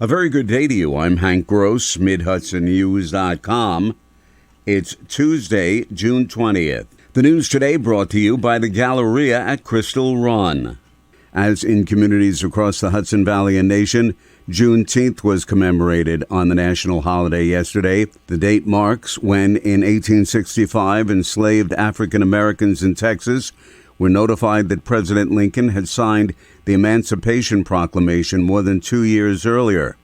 A very good day to you. I'm Hank Gross, MidHudsonNews.com. It's Tuesday, June 20th. The news today brought to you by the Galleria at Crystal Run. As in communities across the Hudson Valley and nation, Juneteenth was commemorated on the national holiday yesterday. The date marks when, in 1865, enslaved African Americans in Texas were notified that President Lincoln had signed the Emancipation Proclamation more than 2 years earlier.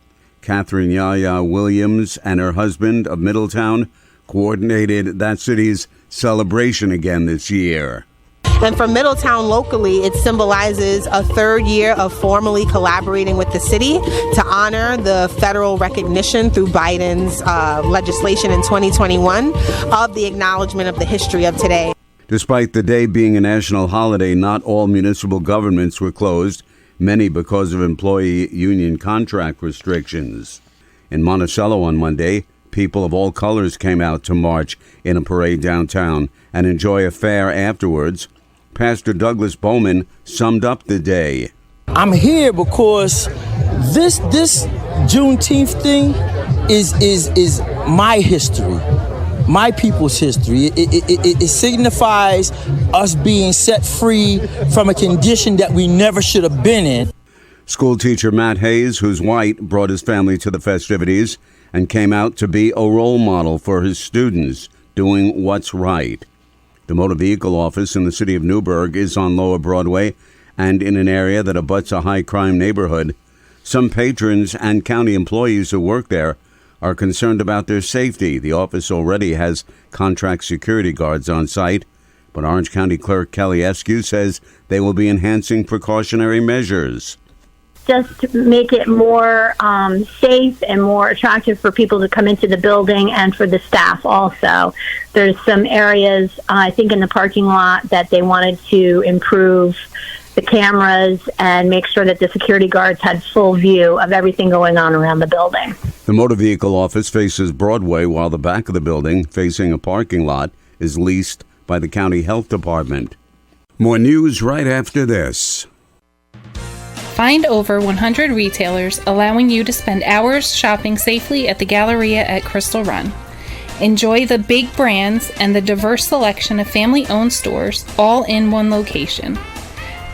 Catherine Yaya Williams and her husband of Middletown coordinated that city's celebration again this year. And for Middletown locally, it symbolizes a third year of formally collaborating with the city to honor the federal recognition through Biden's legislation in 2021 of the acknowledgement of the history of today. Despite the day being a national holiday, not all municipal governments were closed, many because of employee union contract restrictions. In Monticello on Monday, people of all colors came out to march in a parade downtown and enjoy a fair afterwards. Pastor Douglas Bowman summed up the day. I'm here because this Juneteenth thing is my history. My people's history. It signifies us being set free from a condition that we never should have been in. School teacher Matt Hayes, who's white, brought his family to the festivities and came out to be a role model for his students, doing what's right. The motor vehicle office in the city of Newburgh is on Lower Broadway and in an area that abuts a high-crime neighborhood. Some patrons and county employees who work there are concerned about their safety. The office already has contract security guards on site, but Orange County Clerk Kelly Eskew says they will be enhancing precautionary measures. Just to make it more safe and more attractive for people to come into the building and for the staff also. There's some areas, I think, in the parking lot that they wanted to improve the cameras and make sure that the security guards had full view of everything going on around the building. The motor vehicle office faces Broadway, while the back of the building, facing a parking lot, is leased by the county health department. More news right after this. Find over 100 retailers allowing you to spend hours shopping safely at the Galleria at Crystal Run. Enjoy the big brands and the diverse selection of family-owned stores all in one location.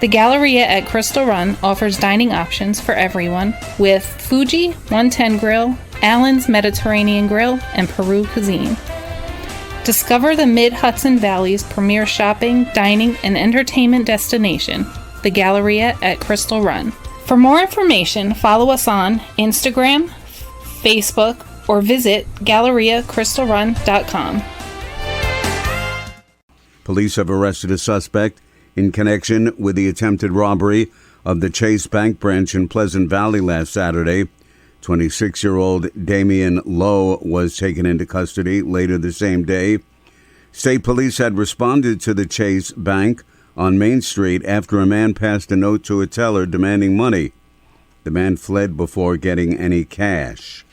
The Galleria at Crystal Run offers dining options for everyone with Fuji 110 Grill, Allen's Mediterranean Grill, and Peru Cuisine. Discover the Mid-Hudson Valley's premier shopping, dining, and entertainment destination, the Galleria at Crystal Run. For more information, follow us on Instagram, Facebook, or visit GalleriaCrystalRun.com. Police have arrested a suspect in connection with the attempted robbery of the Chase Bank branch in Pleasant Valley last Saturday. 26-year-old Damian Lowe was taken into custody later the same day. State police had responded to the Chase Bank on Main Street after a man passed a note to a teller demanding money. The man fled before getting any cash.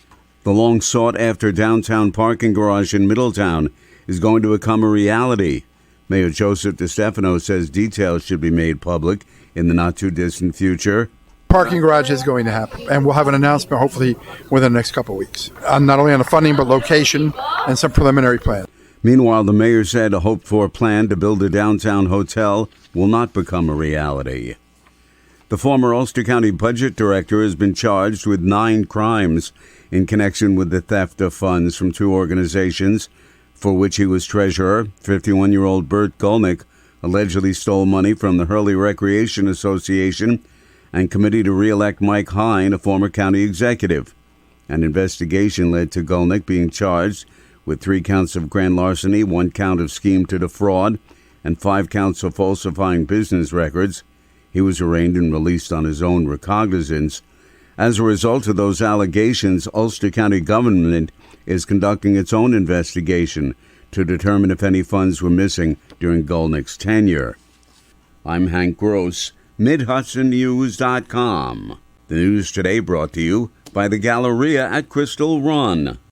The long-sought-after downtown parking garage in Middletown is going to become a reality. Mayor Joseph DeStefano says details should be made public in the not-too-distant future. Parking garage is going to happen, and we'll have an announcement hopefully within the next couple of weeks. Not only on the funding, but location and some preliminary plans. Meanwhile, the mayor said a hoped-for plan to build a downtown hotel will not become a reality. The former Ulster County Budget Director has been charged with 9 crimes in connection with the theft of funds from 2 organizations for which he was treasurer. 51-year-old Bert Gulnick allegedly stole money from the Hurley Recreation Association and committee to re-elect Mike Hine, a former county executive. An investigation led to Gulnick being charged with 3 counts of grand larceny, 1 count of scheme to defraud, and 5 counts of falsifying business records. He was arraigned and released on his own recognizance. As a result of those allegations, Ulster County government is conducting its own investigation to determine if any funds were missing during Gulnick's tenure. I'm Hank Gross, MidHudsonNews.com. The news today brought to you by the Galleria at Crystal Run.